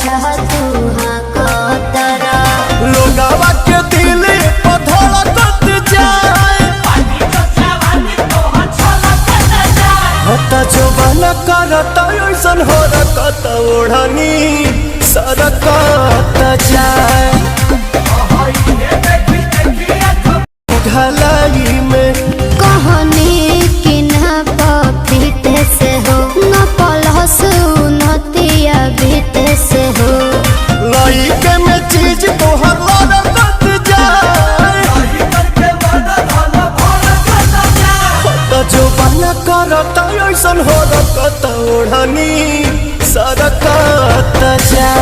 पाछा तू हाँ कतरा लोगवा के दिल पर धड़कत जाए हता जो बना करता ऐसन हो रखत ओढ़नी सरकत जाए ढलाई में कहनी कि न पपीते से हो न पलस नतिया बीते से हो लइके में चीज तोहर लड़कत जाए हता जो बना करता ऐसन हो रखत ओढ़नी सरकत जाए।